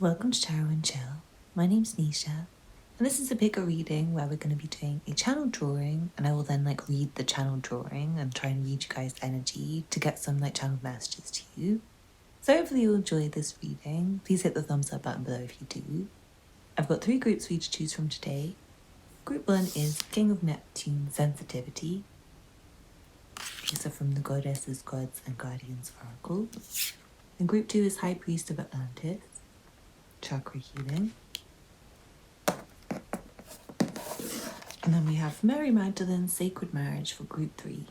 Welcome to Tarot and Chill. My name's Nisha, and this is a bigger reading where we're going to be doing a channel drawing, and I will then read the channel drawing and try and read you guys' energy to get some channeled messages to you. So hopefully you'll enjoy this reading. Please hit the thumbs up button below if you do. I've got 3 groups for you to choose from today. Group 1 is King of Neptune Sensitivity. These are from the Goddesses, Gods and Guardians Oracle. And Group 2 is High Priest of Atlantis. Chakra healing. And then we have Mary Magdalene Sacred Marriage for Group 3.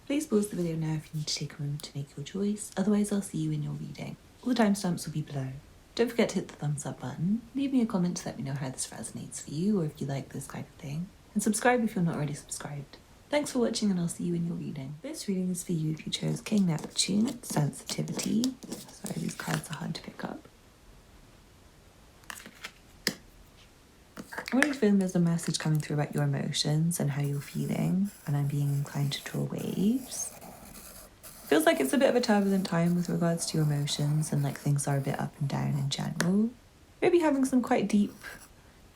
Please pause the video now if you need to take a moment to make your choice, otherwise I'll see you in your reading. All the timestamps will be below. Don't forget to hit the thumbs up button, leave me a comment to let me know how this resonates for you or if you like this kind of thing, and subscribe if you're not already subscribed. Thanks for watching and I'll see you in your reading. This reading is for you if you chose King Neptune, Sensitivity. Sorry, these cards are hard to pick up. I'm already feeling there's a message coming through about your emotions and how you're feeling, and I'm being inclined to draw waves. Feels like it's a bit of a turbulent time with regards to your emotions and things are a bit up and down in general. Maybe having some quite deep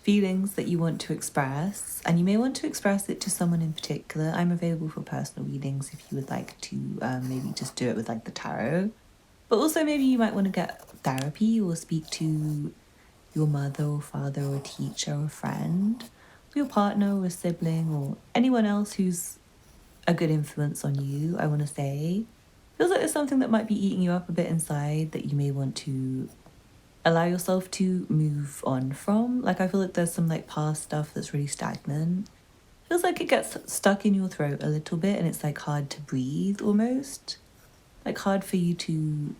feelings that you want to express, and you may want to express it to someone in particular. I'm available for personal readings if you would like to maybe just do it with the tarot. But also maybe you might want to get therapy or speak to your mother or father or teacher or friend, or your partner or a sibling or anyone else who's a good influence on you, I want to say. Feels like there's something that might be eating you up a bit inside that you may want to allow yourself to move on from. I feel like there's some past stuff that's really stagnant. Feels like it gets stuck in your throat a little bit and it's hard to breathe almost. Hard for you to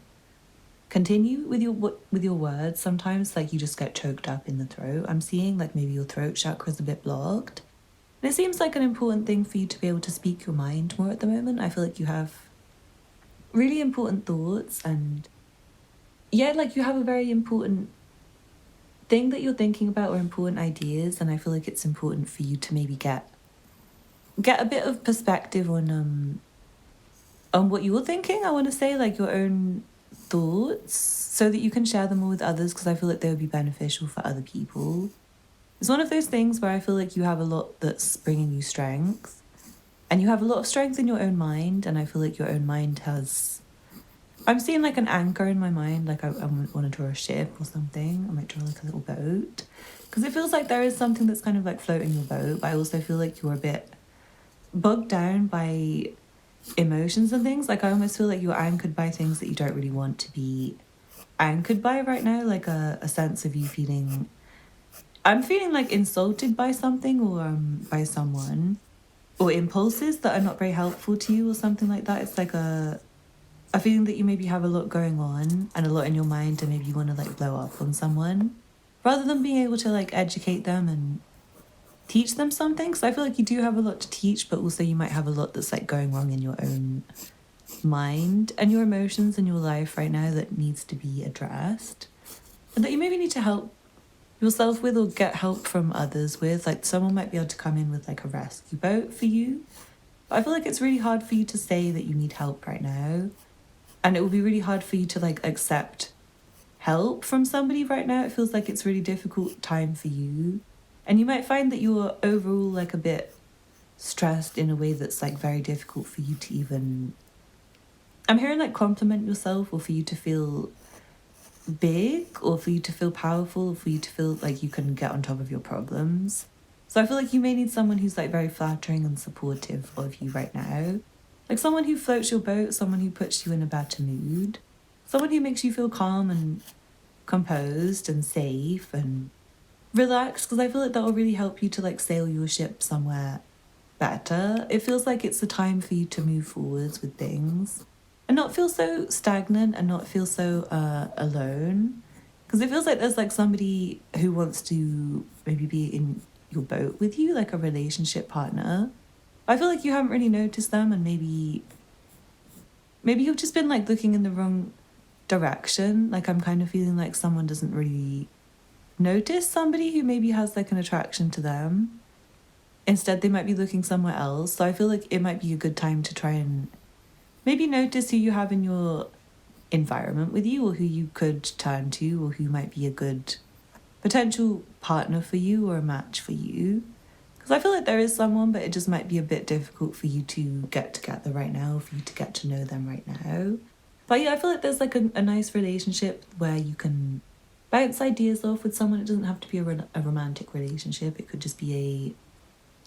continue with your words sometimes. You just get choked up in the throat. I'm seeing maybe your throat chakra's a bit blocked. And it seems like an important thing for you to be able to speak your mind more at the moment. I feel like you have really important thoughts and yeah, you have a very important thing that you're thinking about or important ideas, and I feel like it's important for you to maybe get a bit of perspective on what you're thinking. I want to say your own thoughts so that you can share them all with others, because I feel like they would be beneficial for other people. It's one of those things where I feel like you have a lot that's bringing you strength, and you have a lot of strength in your own mind, and I feel like your own mind has... I'm seeing an anchor in my mind, I want to draw a ship or something. I might draw a little boat, because it feels like there is something that's kind of floating your boat, but I also feel like you're a bit bogged down by emotions and things. I almost feel like you're anchored by things that you don't really want to be anchored by right now, a sense of you feeling... I'm feeling insulted by something or by someone, or impulses that are not very helpful to you or something like that. It's a feeling that you maybe have a lot going on and a lot in your mind, and maybe you want to blow up on someone rather than being able to educate them and teach them something. So I feel like you do have a lot to teach, but also you might have a lot that's going wrong in your own mind and your emotions in your life right now that needs to be addressed, and that you maybe need to help yourself with or get help from others with. Someone might be able to come in with a rescue boat for you, but I feel like it's really hard for you to say that you need help right now, and it will be really hard for you to accept help from somebody right now. It feels like it's a really difficult time for you, and you might find that you're overall a bit stressed in a way that's very difficult for you to even... I'm hearing compliment yourself, or for you to feel big, or for you to feel powerful, or for you to feel you can get on top of your problems. So I feel like you may need someone who's very flattering and supportive of you right now. Someone who floats your boat, someone who puts you in a better mood, someone who makes you feel calm and composed and safe and relaxed, because I feel like that will really help you to sail your ship somewhere better. It feels like it's the time for you to move forwards with things and not feel so stagnant and not feel so alone, because it feels like there's somebody who wants to maybe be in your boat with you, a relationship partner. I feel like you haven't really noticed them, and maybe you've just been looking in the wrong direction. I'm kind of feeling someone doesn't really notice somebody who maybe has an attraction to them. Instead, they might be looking somewhere else. So I feel like it might be a good time to try and maybe notice who you have in your environment with you, or who you could turn to, or who might be a good potential partner for you or a match for you. Because I feel like there is someone, but it just might be a bit difficult for you to get together right now, for you to get to know them right now. But yeah, I feel like there's like a nice relationship where you can bounce ideas off with someone. It doesn't have to be a romantic relationship. It could just be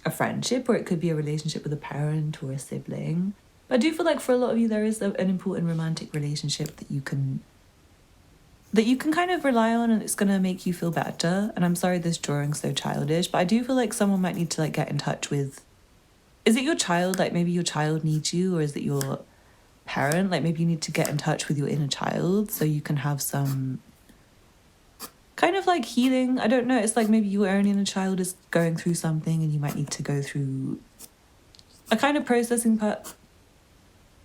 a friendship, or it could be a relationship with a parent or a sibling. But I do feel like for a lot of you, there is an important romantic relationship that you can kind of rely on, and it's going to make you feel better. And I'm sorry this drawing's so childish, but I do feel like someone might need to like get in touch with, is it your child? Like maybe your child needs you, or is it your parent? Like maybe you need to get in touch with your inner child so you can have some kind of like healing. I don't know. It's like maybe your own inner child is going through something, and you might need to go through a kind of processing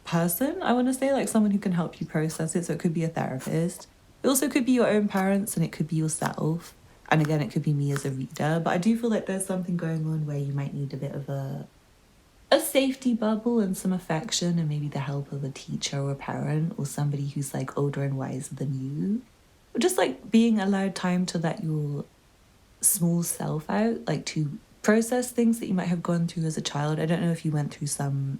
person, I want to say, like someone who can help you process it. So it could be a therapist. It also could be your own parents, and it could be yourself. And again, it could be me as a reader. But I do feel like there's something going on where you might need a bit of a safety bubble and some affection, and maybe the help of a teacher or a parent or somebody who's like older and wiser than you. Or just like being allowed time to let your small self out, like to process things that you might have gone through as a child. I don't know if you went through some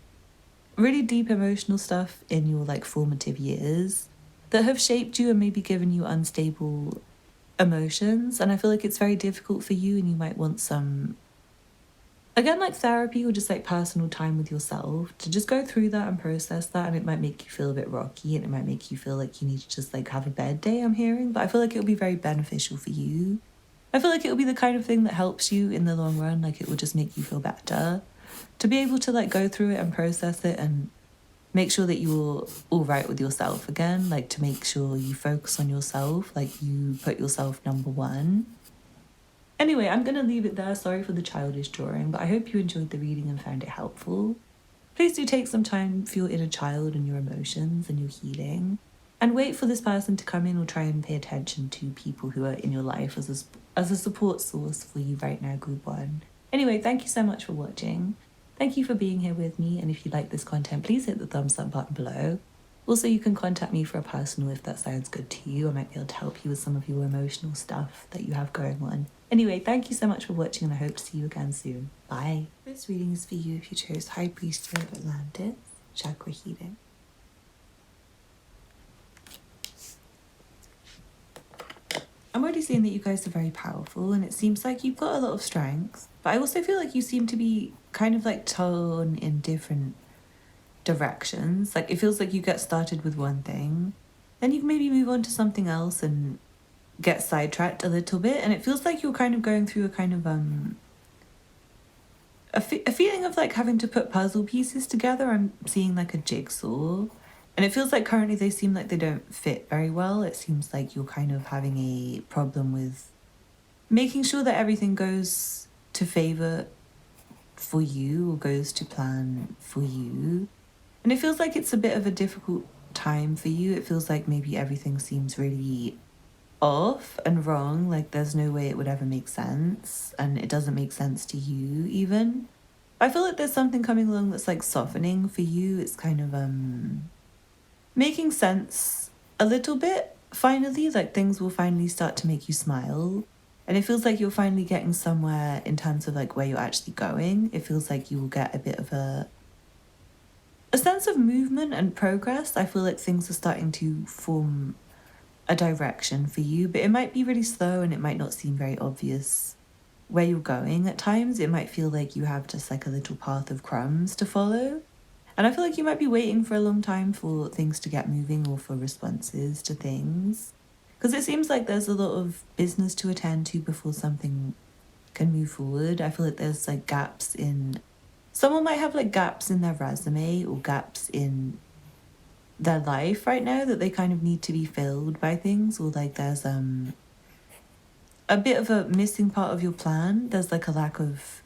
really deep emotional stuff in your like formative years that have shaped you and maybe given you unstable emotions. And I feel like it's very difficult for you, and you might want some, again, like therapy or just like personal time with yourself to just go through that and process that. And it might make you feel a bit rocky, and it might make you feel like you need to just like have a bed day, I'm hearing. But I feel like it'll be very beneficial for you. I feel like it'll be the kind of thing that helps you in the long run. Like it will just make you feel better to be able to like go through it and process it and make sure that you're all right with yourself again. Like to make sure you focus on yourself, like you put yourself number one. Anyway, I'm going to leave it there. Sorry for the childish drawing, but I hope you enjoyed the reading and found it helpful. Please do take some time for your inner child and your emotions and your healing, and wait for this person to come in, or try and pay attention to people who are in your life as a support source for you right now, group one. Anyway, thank you so much for watching. Thank you for being here with me, and if you like this content, please hit the thumbs up button below. Also, you can contact me for a personal if that sounds good to you. I might be able to help you with some of your emotional stuff that you have going on. Anyway, thank you so much for watching, and I hope to see you again soon. Bye. This reading is for you if you chose High Priestess of Atlantis, Chakra Healing. I'm already seeing that you guys are very powerful, and it seems like you've got a lot of strength, but I also feel like you seem to be kind of like torn in different directions. Like it feels like you get started with one thing, then you maybe move on to something else and get sidetracked a little bit, and it feels like you're kind of going through a kind of a feeling of like having to put puzzle pieces together. I'm seeing like a jigsaw, and it feels like currently they seem like they don't fit very well. It seems like you're kind of having a problem with making sure that everything goes to favor for you, or goes to plan for you. And it feels like it's a bit of a difficult time for you. It feels like maybe everything seems really off and wrong, like there's no way it would ever make sense, and it doesn't make sense to you even. I feel like there's something coming along that's like softening for you. It's kind of making sense a little bit finally. Like things will finally start to make you smile, and it feels like you're finally getting somewhere in terms of like where you're actually going. It feels like you will get a bit of a sense of movement and progress. I feel like things are starting to form a direction for you, but it might be really slow, and it might not seem very obvious where you're going at times. It might feel like you have just like a little path of crumbs to follow, and I feel like you might be waiting for a long time for things to get moving, or for responses to things, because it seems like there's a lot of business to attend to before something can move forward. I feel like there's like gaps in, someone might have like gaps in their resume or gaps in their life right now that they kind of need to be filled by things, or like there's a bit of a missing part of your plan. There's like a lack of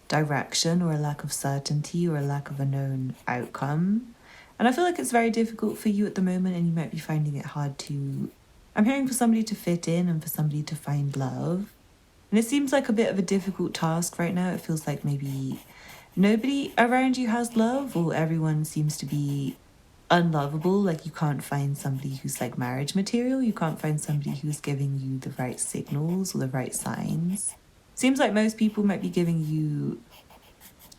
direction, or a lack of certainty, or a lack of a known outcome. And I feel like it's very difficult for you at the moment, and you might be finding it hard to, I'm hearing, for somebody to fit in and for somebody to find love. And it seems like a bit of a difficult task right now. It feels like maybe nobody around you has love, or everyone seems to be unlovable. Like you can't find somebody who's like marriage material. You can't find somebody who's giving you the right signals or the right signs. Seems like most people might be giving you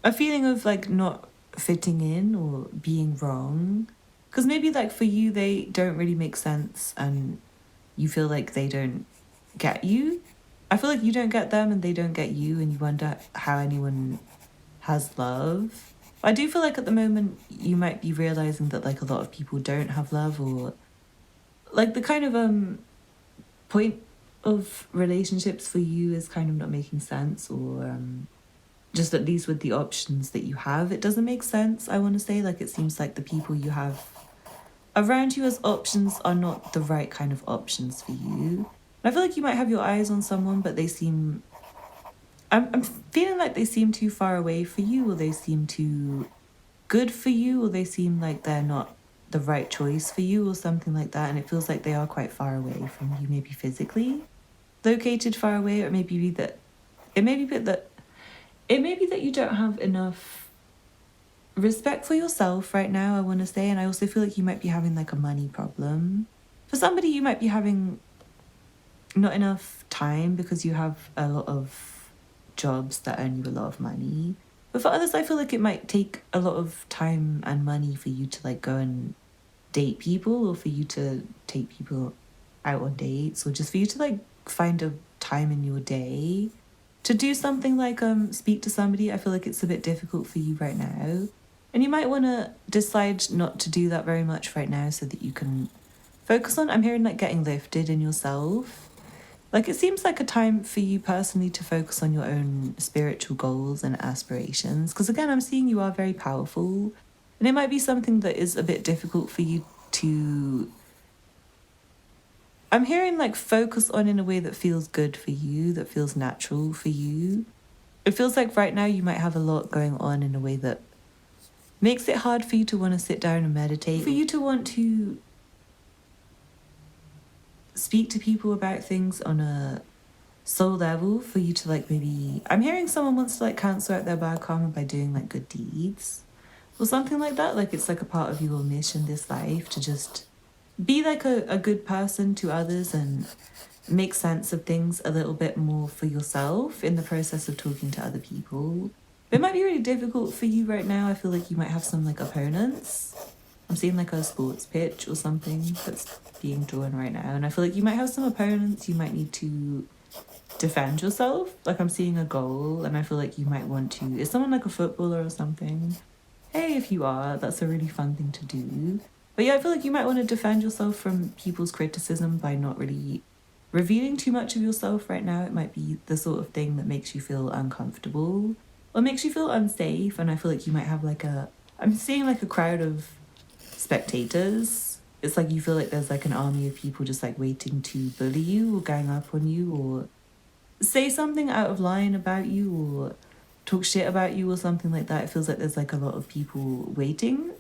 a feeling of like not fitting in or being wrong. Because maybe like for you, they don't really make sense and you feel like they don't get you. I feel like you don't get them and they don't get you, and you wonder how anyone has love. I do feel like at the moment you might be realizing that like a lot of people don't have love, or like the kind of point of relationships for you is kind of not making sense, or just at least with the options that you have, it doesn't make sense. I want to say, like, it seems like the people you have around you as options are not the right kind of options for you. And I feel like you might have your eyes on someone, but they seem, I'm feeling like they seem too far away for you, or they seem too good for you, or they seem like they're not the right choice for you, or something like that. And it feels like they are quite far away from you, maybe physically located far away, or maybe that it may be that it may be that you don't have enough respect for yourself right now, I want to say. And I also feel like you might be having like a money problem. For somebody, you might be having not enough time because you have a lot of jobs that earn you a lot of money. But for others, I feel like it might take a lot of time and money for you to like go and date people, or for you to take people out on dates, or just for you to like find a time in your day to do something like speak to somebody. I feel like it's a bit difficult for you right now. And you might want to decide not to do that very much right now so that you can focus on, I'm hearing like getting lifted in yourself. Like it seems like a time for you personally to focus on your own spiritual goals and aspirations. Because again, I'm seeing you are very powerful. And it might be something that is a bit difficult for you to, I'm hearing like focus on in a way that feels good for you, that feels natural for you. It feels like right now you might have a lot going on in a way that makes it hard for you to want to sit down and meditate, for you to want to speak to people about things on a soul level, for you to like maybe, I'm hearing someone wants to like cancel out their bad karma by doing like good deeds or something like that. Like it's like a part of your mission this life to just be like a good person to others and make sense of things a little bit more for yourself in the process of talking to other people. It might be really difficult for you right now. I feel like you might have some like opponents. I'm seeing like a sports pitch or something that's being drawn right now, and I feel like you might have some opponents. You might need to defend yourself. Like I'm seeing a goal, and I feel like you might want to, is someone like a footballer or something? Hey, if you are, that's a really fun thing to do. But yeah, I feel like you might want to defend yourself from people's criticism by not really revealing too much of yourself right now. It might be the sort of thing that makes you feel uncomfortable or makes you feel unsafe. And I feel like you might have like I'm seeing like a crowd of spectators. It's like you feel like there's like an army of people just like waiting to bully you or gang up on you or say something out of line about you or talk shit about you or something like that. It feels like there's like a lot of people waiting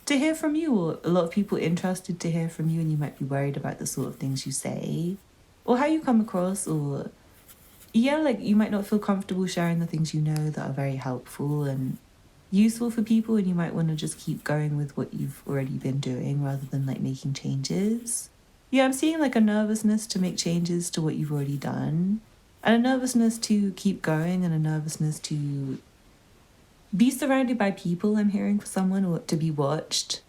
to hear from you, or a lot of people interested to hear from you, and you might be worried about the sort of things you say or how you come across, or yeah, like you might not feel comfortable sharing the things you know that are very helpful and useful for people, and you might want to just keep going with what you've already been doing rather than like making changes. Yeah, I'm seeing like a nervousness to make changes to what you've already done, and a nervousness to keep going, and a nervousness to be surrounded by people. I'm hearing for someone, or to be watched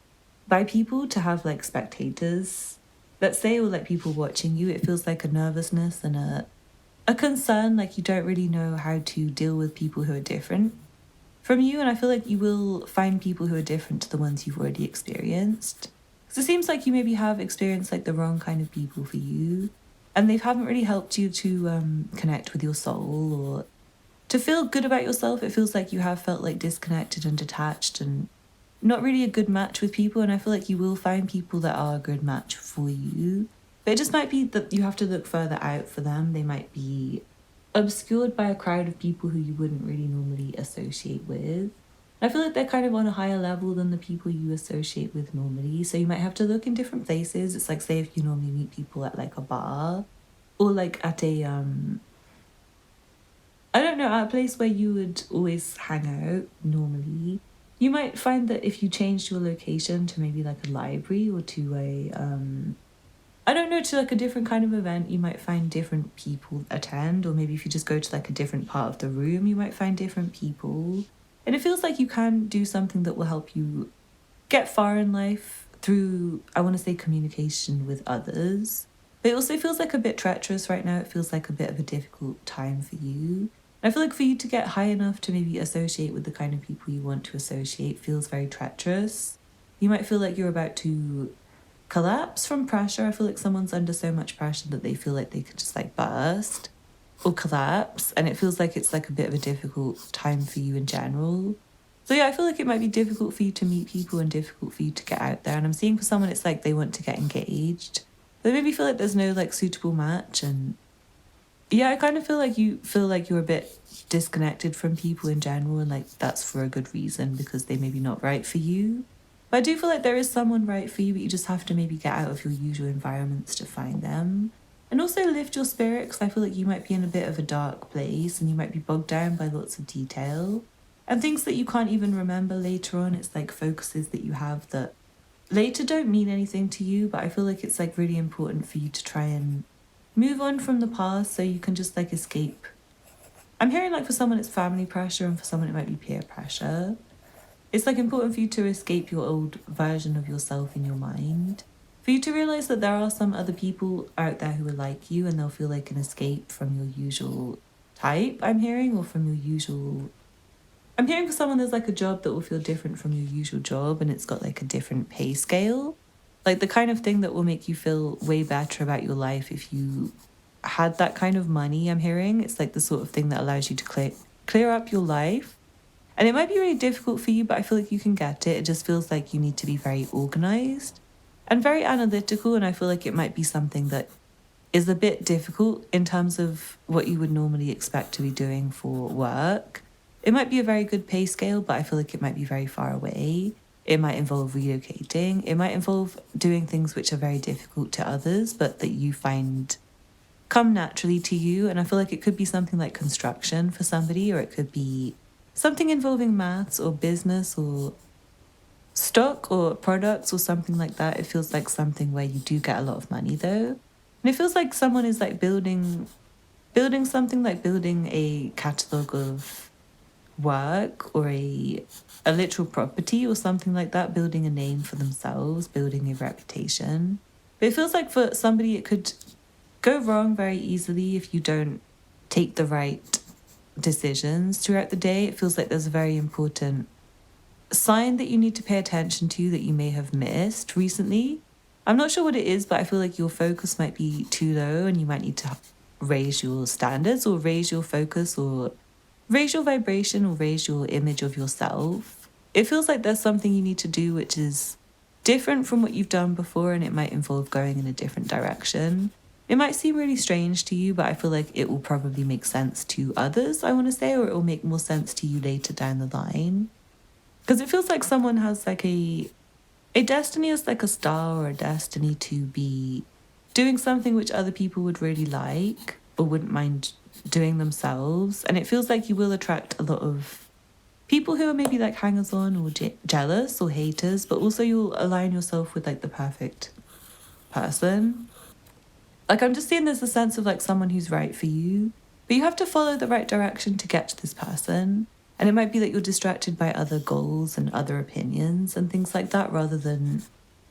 by people, to have like spectators, let's say, or like people watching you. It feels like a nervousness and a concern, like you don't really know how to deal with people who are different from you. And I feel like you will find people who are different to the ones you've already experienced. Because it seems like you maybe have experienced like the wrong kind of people for you, and they haven't really helped you to connect with your soul or to feel good about yourself. It feels like you have felt like disconnected and detached and not really a good match with people. And I feel like you will find people that are a good match for you. But it just might be that you have to look further out for them. They might be obscured by a crowd of people who you wouldn't really normally associate with. I feel like they're kind of on a higher level than the people you associate with normally. So you might have to look in different places. It's like, say if you normally meet people at like a bar or like at a I don't know, at a place where you would always hang out normally, You might find that if you changed your location to maybe like a library or to a I don't know, to like a different kind of event, you might find different people attend, or maybe if you just go to like a different part of the room, you might find different people. And it feels like you can do something that will help you get far in life through, I want to say, communication with others. But it also feels like a bit treacherous right now. It feels like a bit of a difficult time for you. I feel like for you to get high enough to maybe associate with the kind of people you want to associate feels very treacherous. You might feel like you're about to collapse from pressure. I feel like someone's under so much pressure that they feel like they could just like burst or collapse. And it feels like it's like a bit of a difficult time for you in general. So yeah, I feel like it might be difficult for you to meet people and difficult for you to get out there. And I'm seeing for someone, it's like they want to get engaged. They maybe feel like there's no like suitable match. And yeah, I kind of feel like you feel like you're a bit disconnected from people in general. And like that's for a good reason, because they may be not right for you. But I do feel like there is someone right for you, but you just have to maybe get out of your usual environments to find them. And also lift your spirit, because I feel like you might be in a bit of a dark place and you might be bogged down by lots of detail. And things that you can't even remember later on. It's like focuses that you have that later don't mean anything to you, but I feel like it's like really important for you to try and move on from the past so you can just like escape. I'm hearing like for someone it's family pressure, and for someone it might be peer pressure. It's like important for you to escape your old version of yourself in your mind. For you to realize that there are some other people out there who are like you, and they'll feel like an escape from your usual type, I'm hearing, or from your usual... I'm hearing for someone there's like a job that will feel different from your usual job, and it's got like a different pay scale. Like the kind of thing that will make you feel way better about your life if you had that kind of money, I'm hearing. It's like the sort of thing that allows you to clear up your life. And it might be really difficult for you, but I feel like you can get it. It just feels like you need to be very organised and very analytical. And I feel like it might be something that is a bit difficult in terms of what you would normally expect to be doing for work. It might be a very good pay scale, but I feel like it might be very far away. It might involve relocating. It might involve doing things which are very difficult to others, but that you find come naturally to you. And I feel like it could be something like construction for somebody, or it could be something involving maths or business or stock or products or something like that. It feels like something where you do get a lot of money though. And it feels like someone is like building something, like building a catalogue of work or a literal property or something like that, building a name for themselves, building a reputation. But it feels like for somebody it could go wrong very easily if you don't take the right decisions throughout the day. It feels like there's a very important sign that you need to pay attention to that you may have missed recently. I'm not sure what it is, but I feel like your focus might be too low and you might need to raise your standards or raise your focus or raise your vibration or raise your image of yourself. It feels like there's something you need to do which is different from what you've done before, and it might involve going in a different direction. It might seem really strange to you, but I feel like it will probably make sense to others, I want to say, or it will make more sense to you later down the line. Because it feels like someone has like a destiny as like a star or a destiny to be doing something which other people would really like or wouldn't mind doing themselves. And it feels like you will attract a lot of people who are maybe like hangers-on or jealous or haters, but also you'll align yourself with like the perfect person. Like I'm just seeing there's a sense of like someone who's right for you, but you have to follow the right direction to get to this person. And it might be that you're distracted by other goals and other opinions and things like that rather than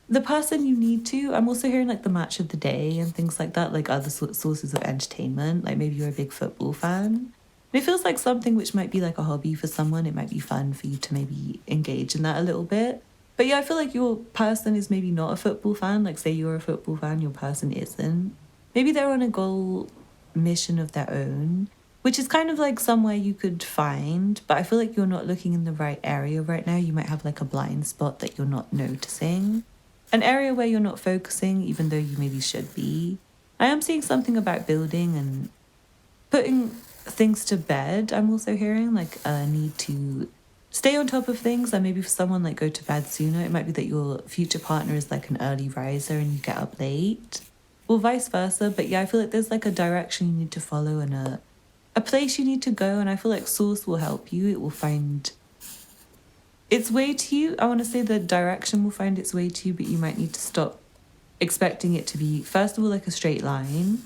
the person you need to. I'm also hearing like the match of the day and things like that, like other sources of entertainment. Like maybe you're a big football fan. And it feels like something which might be like a hobby for someone. It might be fun for you to maybe engage in that a little bit. But yeah, I feel like your person is maybe not a football fan. Like say you're a football fan, your person isn't. Maybe they're on a goal mission of their own, which is kind of like somewhere you could find, but I feel like you're not looking in the right area right now. You might have like a blind spot that you're not noticing. An area where you're not focusing, even though you maybe should be. I am seeing something about building and putting things to bed. I'm also hearing like a need to stay on top of things, and maybe for someone like go to bed sooner. It might be that your future partner is like an early riser and you get up late, or vice versa. But yeah, I feel like there's like a direction you need to follow and a place you need to go, and I feel like Source will help you. its way to you. I want to say the direction will find its way to you, but you might need to stop expecting it to be, first of all, like a straight line.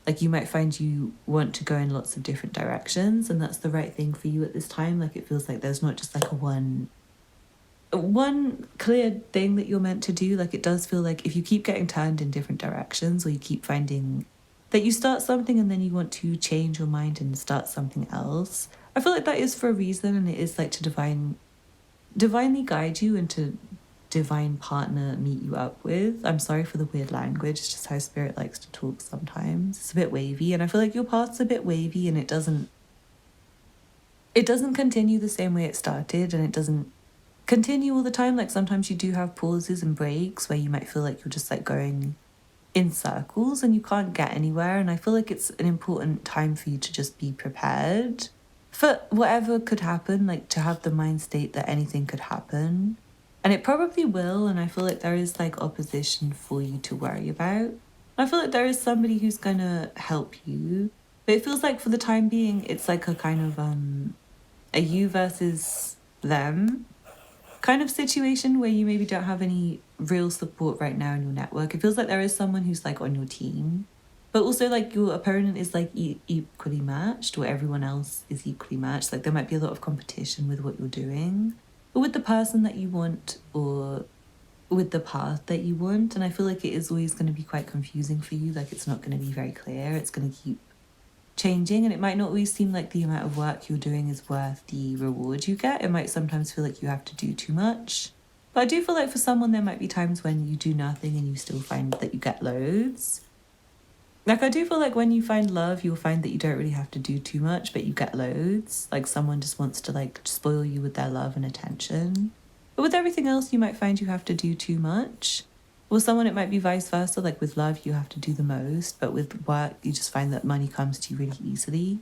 Like you might find you want to go in lots of different directions, and that's the right thing for you at this time. Like it feels like there's not just like a one clear thing that you're meant to do. Like it does feel like if you keep getting turned in different directions, or you keep finding that you start something and then you want to change your mind and start something else, I feel like that is for a reason, and it is like to divinely guide you into divine partner meet you up with. I'm sorry for the weird language, it's just how spirit likes to talk sometimes. It's a bit wavy, and I feel like your path's a bit wavy, and it doesn't continue the same way it started, and it doesn't continue all the time. Like sometimes you do have pauses and breaks where you might feel like you're just like going in circles and you can't get anywhere, and I feel like it's an important time for you to just be prepared for whatever could happen, like to have the mind state that anything could happen. And it probably will, and I feel like there is like opposition for you to worry about. I feel like there is somebody who's gonna help you, but it feels like for the time being, it's like a kind of a you versus them kind of situation where you maybe don't have any real support right now in your network. It feels like there is someone who's like on your team, but also like your opponent is like equally matched, or everyone else is equally matched. Like there might be a lot of competition with what you're doing, or with the person that you want, or with the path that you want. And I feel like it is always going to be quite confusing for you. Like it's not going to be very clear. It's going to keep changing, and it might not always seem like the amount of work you're doing is worth the reward you get. It might sometimes feel like you have to do too much. But I do feel like for someone there might be times when you do nothing and you still find that you get loads. Like I do feel like when you find love, you'll find that you don't really have to do too much, but you get loads. Like someone just wants to like spoil you with their love and attention. But with everything else, you might find you have to do too much. Or someone, it might be vice versa. Like with love, you have to do the most, but with work, you just find that money comes to you really easily.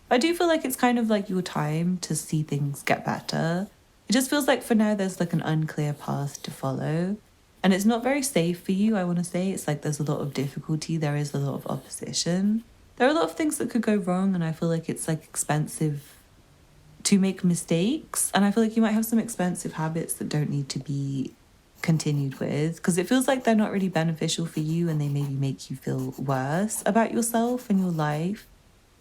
I do feel like it's kind of like your time to see things get better. It just feels like for now, there's like an unclear path to follow. And it's not very safe for you, I want to say. It's like there's a lot of difficulty. There is a lot of opposition. There are a lot of things that could go wrong, and I feel like it's like expensive to make mistakes. And I feel like you might have some expensive habits that don't need to be continued with, because it feels like they're not really beneficial for you, and they maybe make you feel worse about yourself and your life.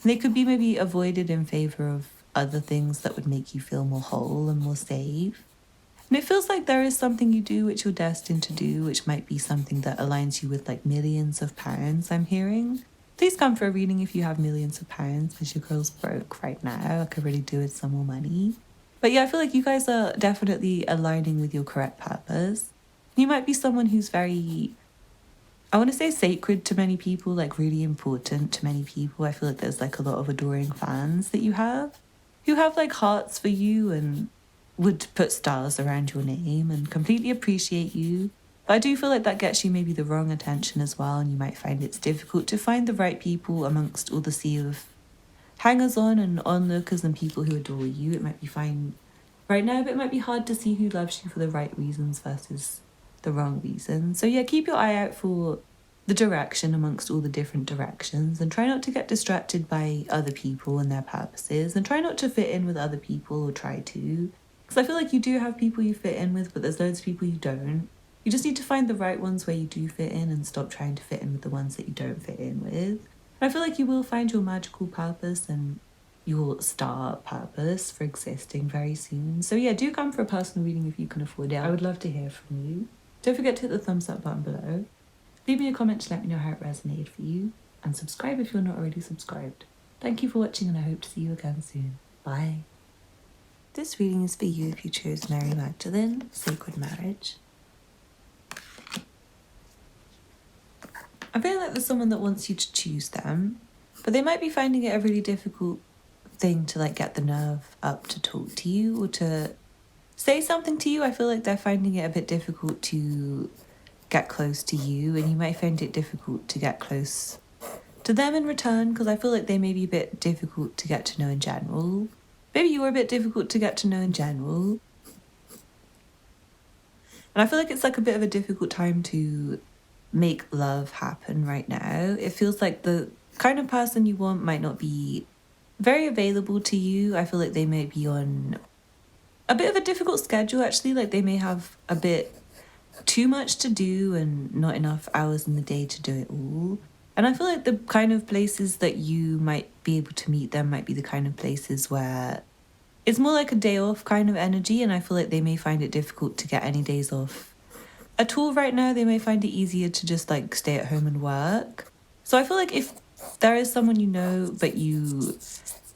And they could be maybe avoided in favor of other things that would make you feel more whole and more safe. And it feels like there is something you do which you're destined to do, which might be something that aligns you with like millions of pounds, I'm hearing. Please come for a reading if you have millions of pounds, because your girl's broke right now. I could really do with some more money. But yeah, I feel like you guys are definitely aligning with your correct purpose. You might be someone who's very, I want to say sacred to many people, like really important to many people. I feel like there's like a lot of adoring fans that you have, who have like hearts for you and would put stars around your name and completely appreciate you. But I do feel like that gets you maybe the wrong attention as well, and you might find it's difficult to find the right people amongst all the sea of hangers-on and onlookers and people who adore you. It might be fine right now, but it might be hard to see who loves you for the right reasons versus the wrong reasons. So yeah, keep your eye out for the direction amongst all the different directions, and try not to get distracted by other people and their purposes, and try not to fit in with other people, or try to. Because I feel like you do have people you fit in with, but there's loads of people you don't. You just need to find the right ones where you do fit in, and stop trying to fit in with the ones that you don't fit in with. And I feel like you will find your magical purpose and your star purpose for existing very soon. So yeah, do come for a personal reading if you can afford it. I would love to hear from you. Don't forget to hit the thumbs up button below. Leave me a comment to let me know how it resonated for you, and subscribe if you're not already subscribed. Thank you for watching, and I hope to see you again soon. Bye. This reading is for you if you chose Mary Magdalene, Sacred Marriage. I feel like there's someone that wants you to choose them, but they might be finding it a really difficult thing to like get the nerve up to talk to you or to say something to you. I feel like they're finding it a bit difficult to get close to you, and you might find it difficult to get close to them in return, because I feel like they may be a bit difficult to get to know in general. Maybe you were a bit difficult to get to know in general. And I feel like it's like a bit of a difficult time to make love happen right now. It feels like the kind of person you want might not be very available to you. I feel like they may be on a bit of a difficult schedule, actually. Like, they may have a bit too much to do and not enough hours in the day to do it all. And I feel like the kind of places that you might be able to meet them might be the kind of places where it's more like a day off kind of energy. And I feel like they may find it difficult to get any days off at all right now. They may find it easier to just like stay at home and work. So I feel like if there is someone you know, but you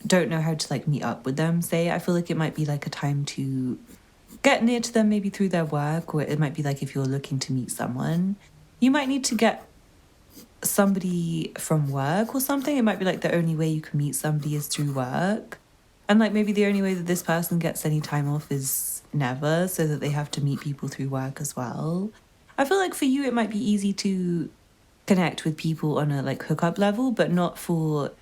don't know how to like meet up with them, say, I feel like it might be like a time to get near to them, maybe through their work, or it might be like if you're looking to meet someone, you might need to get somebody from work or something. It might be like the only way you can meet somebody is through work. And like maybe the only way that this person gets any time off is never, so that they have to meet people through work as well. I feel like for you, it might be easy to connect with people on a like hookup level, but not for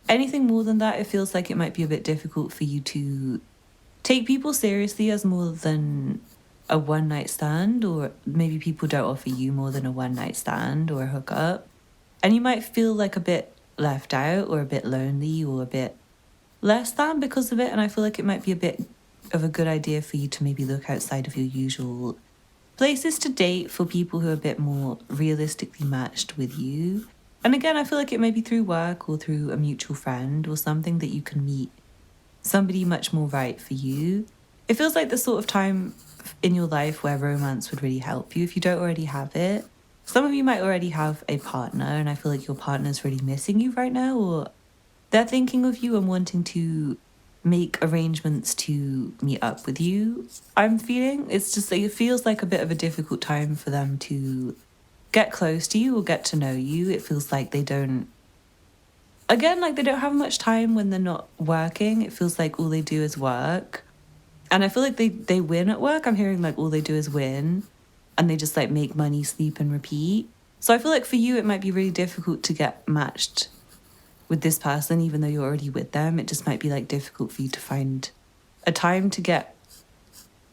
anything more than that. It feels like it might be a bit difficult for you to take people seriously as more than a one night stand, or maybe people don't offer you more than a one night stand or a hookup. And you might feel like a bit left out or a bit lonely or a bit less than because of it. And I feel like it might be a bit of a good idea for you to maybe look outside of your usual places to date for people who are a bit more realistically matched with you. And again, I feel like it may be through work or through a mutual friend or something that you can meet somebody much more right for you. It feels like the sort of time in your life where romance would really help you if you don't already have it. Some of you might already have a partner, and I feel like your partner's really missing you right now, or they're thinking of you and wanting to make arrangements to meet up with you. I'm feeling it's just like it feels like a bit of a difficult time for them to get close to you or get to know you. It feels like they don't have much time when they're not working. It feels like all they do is work. And I feel like they win at work. I'm hearing like all they do is win, and they just like make money, sleep and repeat. So I feel like for you, it might be really difficult to get matched with this person, even though you're already with them. It just might be like difficult for you to find a time to get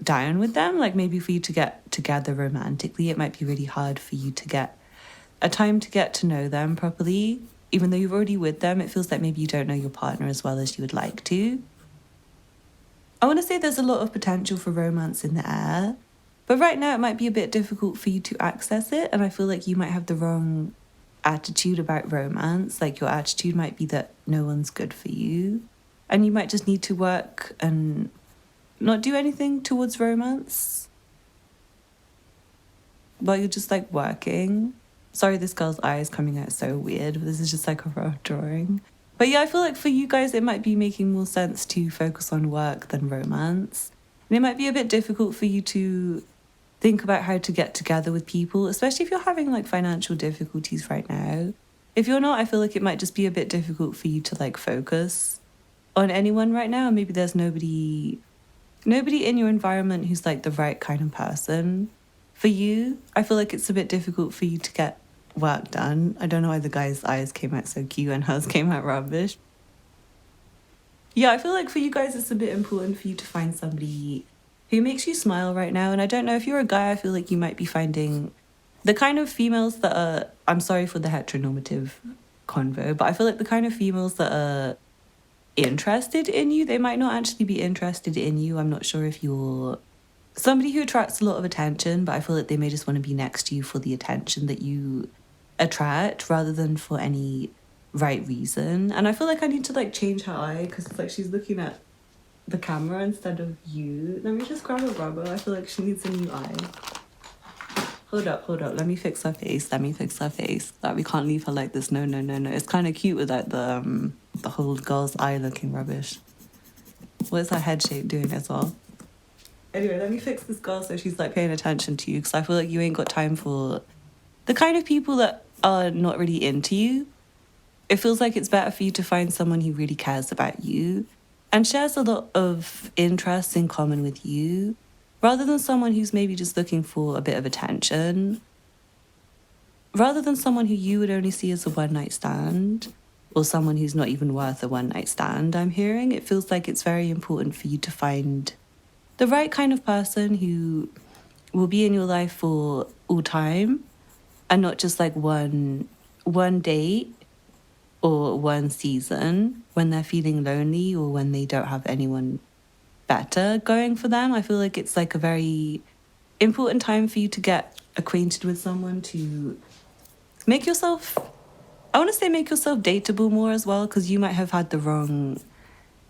down with them. Like maybe for you to get together romantically, it might be really hard for you to get a time to get to know them properly. Even though you're already with them, it feels like maybe you don't know your partner as well as you would like to. I want to say there's a lot of potential for romance in the air, but right now it might be a bit difficult for you to access it. And I feel like you might have the wrong attitude about romance. Like your attitude might be that no one's good for you, and you might just need to work and not do anything towards romance while you're just like working. Sorry, this girl's eye is coming out so weird, but this is just like a rough drawing. But yeah, I feel like for you guys, it might be making more sense to focus on work than romance. And it might be a bit difficult for you to think about how to get together with people, especially if you're having like financial difficulties right now. If you're not, I feel like it might just be a bit difficult for you to like focus on anyone right now. And maybe there's nobody in your environment who's like the right kind of person for you. I feel like it's a bit difficult for you to get work done. I don't know why the guy's eyes came out so cute and hers came out rubbish. Yeah, I feel like for you guys, it's a bit important for you to find somebody who makes you smile right now. And I don't know, if you're a guy, I feel like you might be finding the kind of females that are, I'm sorry for the heteronormative convo, but I feel like the kind of females that are interested in you, they might not actually be interested in you. I'm not sure if you're somebody who attracts a lot of attention, but I feel like they may just want to be next to you for the attention that you attract rather than for any right reason. And I feel like I need to like change her eye because it's like she's looking at the camera instead of you. Let me just grab a rubber. I feel like she needs a new eye. Hold up. Let me fix her face. Like, we can't leave her like this. No. It's kind of cute without the whole girl's eye looking rubbish. What is her head shape doing as well? Anyway, let me fix this girl so she's like paying attention to you, because I feel like you ain't got time for the kind of people that are not really into you. It feels like it's better for you to find someone who really cares about you and shares a lot of interests in common with you, rather than someone who's maybe just looking for a bit of attention, rather than someone who you would only see as a one-night stand, or someone who's not even worth a one-night stand. I'm hearing it feels like it's very important for you to find the right kind of person who will be in your life for all time, and not just like one date or one season when they're feeling lonely or when they don't have anyone better going for them. I feel like it's like a very important time for you to get acquainted with someone, to make yourself, I want to say make yourself dateable more as well, because you might have had the wrong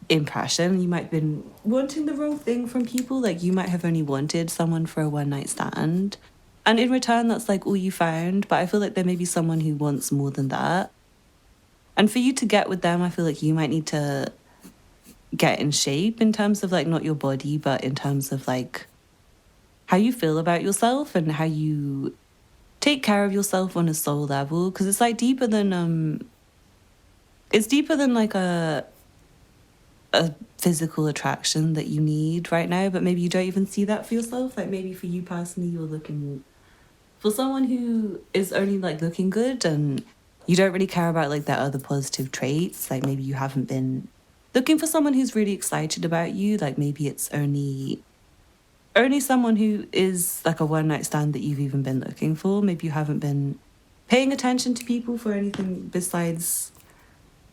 impression. You might have been wanting the wrong thing from people. Like you might have only wanted someone for a one night stand. And in return, that's like all you found. But I feel like there may be someone who wants more than that. And for you to get with them, I feel like you might need to get in shape in terms of like not your body, but in terms of like how you feel about yourself and how you take care of yourself on a soul level. Because it's like deeper than like a physical attraction that you need right now, but maybe you don't even see that for yourself. Like maybe for you personally, you're looking for someone who is only like looking good, and you don't really care about like their other positive traits. Like maybe you haven't been looking for someone who's really excited about you. Like maybe it's only someone who is like a one night stand that you've even been looking for. Maybe you haven't been paying attention to people for anything besides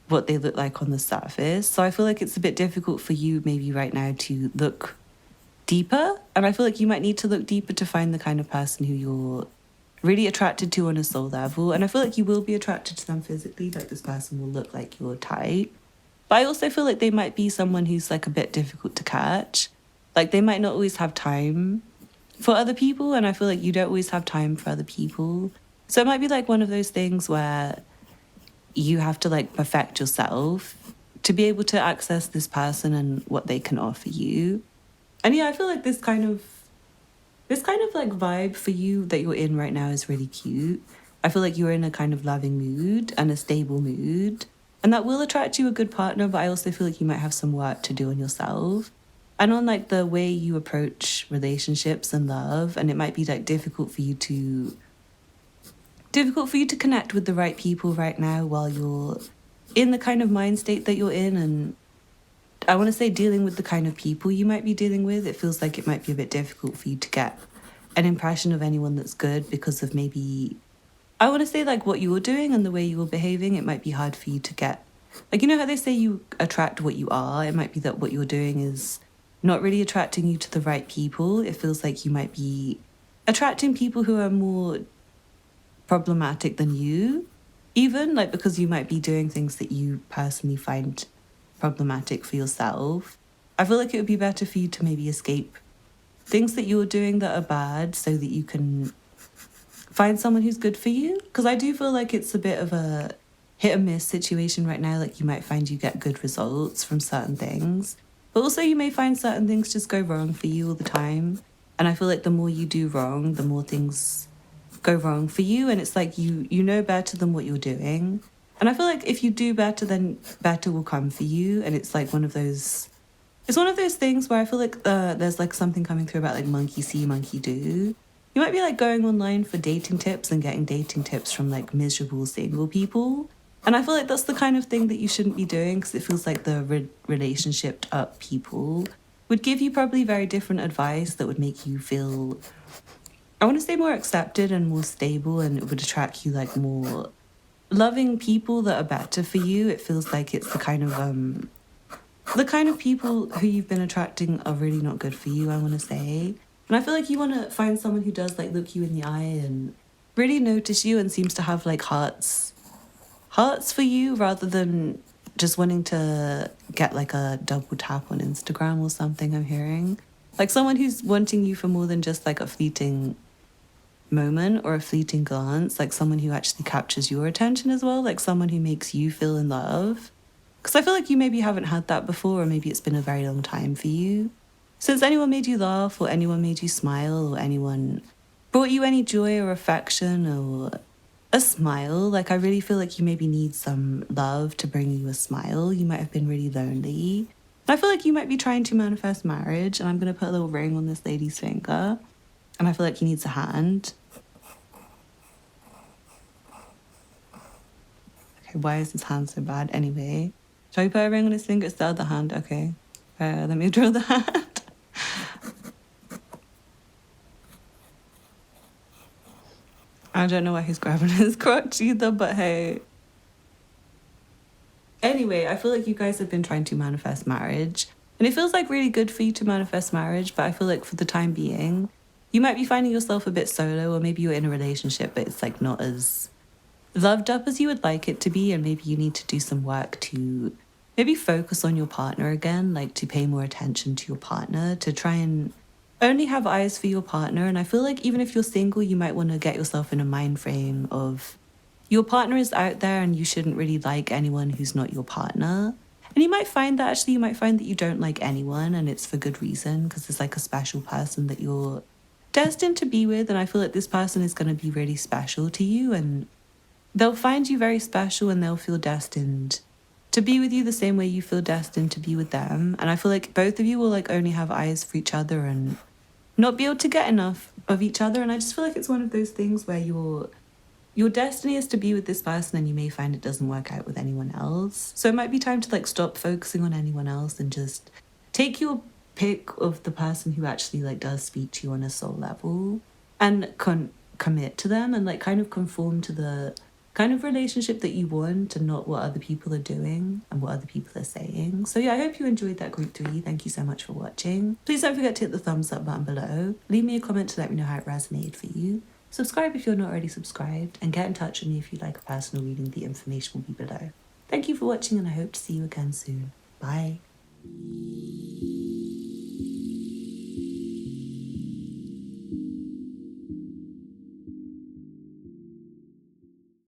what they look like on the surface. So I feel like it's a bit difficult for you maybe right now to look deeper. And I feel like you might need to look deeper to find the kind of person who you're really attracted to on a soul level. And I feel like you will be attracted to them physically. Like this person will look like your type. But I also feel like they might be someone who's like a bit difficult to catch. Like they might not always have time for other people. And I feel like you don't always have time for other people. So it might be like one of those things where you have to like perfect yourself to be able to access this person and what they can offer you. And yeah, I feel like this kind of like vibe for you that you're in right now is really cute. I feel like you're in a kind of loving mood and a stable mood, and that will attract you a good partner. But I also feel like you might have some work to do on yourself and on like the way you approach relationships and love. And it might be like difficult for you to connect with the right people right now while you're in the kind of mind state that you're in. And I want to say dealing with the kind of people you might be dealing with, it feels like it might be a bit difficult for you to get an impression of anyone that's good because of maybe, I want to say like what you're doing and the way you're behaving. It might be hard for you to get, like, you know how they say you attract what you are? It might be that what you're doing is not really attracting you to the right people. It feels like you might be attracting people who are more problematic than you, even like because you might be doing things that you personally find problematic for yourself. I feel like it would be better for you to maybe escape things that you're doing that are bad so that you can find someone who's good for you. Because I do feel like it's a bit of a hit or miss situation right now. Like you might find you get good results from certain things, but also you may find certain things just go wrong for you all the time. And I feel like the more you do wrong, the more things go wrong for you. And it's like you know better than what you're doing. And I feel like if you do better, then better will come for you. And it's like one of those things where I feel like there's like something coming through about like monkey see, monkey do. You might be like going online for dating tips and getting dating tips from like miserable single people. And I feel like that's the kind of thing that you shouldn't be doing, because it feels like the relationship up people would give you probably very different advice that would make you feel, I want to say, more accepted and more stable, and it would attract you like more loving people that are better for you. It feels like it's the kind of people who you've been attracting are really not good for you, I want to say. And I feel like you want to find someone who does like look you in the eye and really notice you and seems to have like hearts for you, rather than just wanting to get like a double tap on Instagram or something. I'm hearing like someone who's wanting you for more than just like a fleeting moment or a fleeting glance, like someone who actually captures your attention as well, like someone who makes you feel in love. Because I feel like you maybe haven't had that before, or maybe it's been a very long time for you since anyone made you laugh or anyone made you smile or anyone brought you any joy or affection or a smile. Like I really feel like you maybe need some love to bring you a smile. You might have been really lonely. I feel like you might be trying to manifest marriage, and I'm going to put a little ring on this lady's finger, and I feel like he needs a hand. Okay, why is his hand so bad? Anyway, shall we put a ring on his finger? It's the other hand. Okay, let me draw the hand. I don't know why he's grabbing his crotch either, but hey. Anyway, I feel like you guys have been trying to manifest marriage. And it feels like really good for you to manifest marriage, but I feel like for the time being, you might be finding yourself a bit solo, or maybe you're in a relationship, but it's like not as loved up as you would like it to be. And maybe you need to do some work to maybe focus on your partner again, like to pay more attention to your partner, to try and only have eyes for your partner. And I feel like even if you're single, you might want to get yourself in a mind frame of your partner is out there and you shouldn't really like anyone who's not your partner. And you might find that actually, you might find that you don't like anyone, and it's for good reason, because there's like a special person that you're destined to be with. And I feel like this person is going to be really special to you, and they'll find you very special, and they'll feel destined to be with you the same way you feel destined to be with them. And I feel like both of you will like only have eyes for each other and not be able to get enough of each other. And I just feel like it's one of those things where your destiny is to be with this person, and you may find it doesn't work out with anyone else. So it might be time to like stop focusing on anyone else and just take your pick of the person who actually like does speak to you on a soul level, and commit to them, and like kind of conform to the kind of relationship that you want, and not what other people are doing and what other people are saying. So yeah, I hope you enjoyed that group 3. Thank you so much for watching. Please don't forget to hit the thumbs up button below. Leave me a comment to let me know how it resonated for you. Subscribe if you're not already subscribed, and get in touch with me if you'd like a personal reading. The information will be below. Thank you for watching, and I hope to see you again soon. Bye.